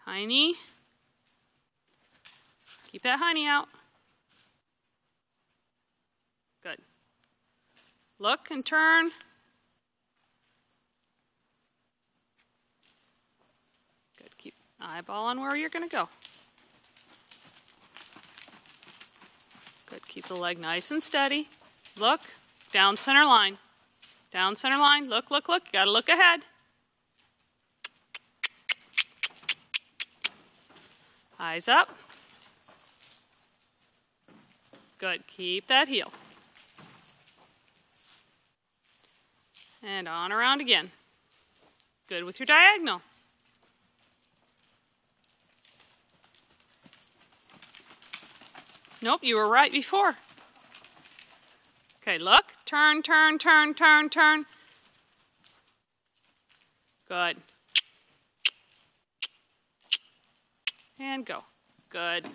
High knee. Keep that high knee out. Good. Look and turn. Good. Keep eyeball on where you're going to go. Good. Keep the leg nice and steady. Look. Down center line. Down center line. Look, look, look. You got to look ahead. Eyes up. Good. Keep that heel. And on around again. Good with your diagonal. Nope, you were right before. Okay, look. Turn, turn, turn, turn, turn. Good. And go. Good.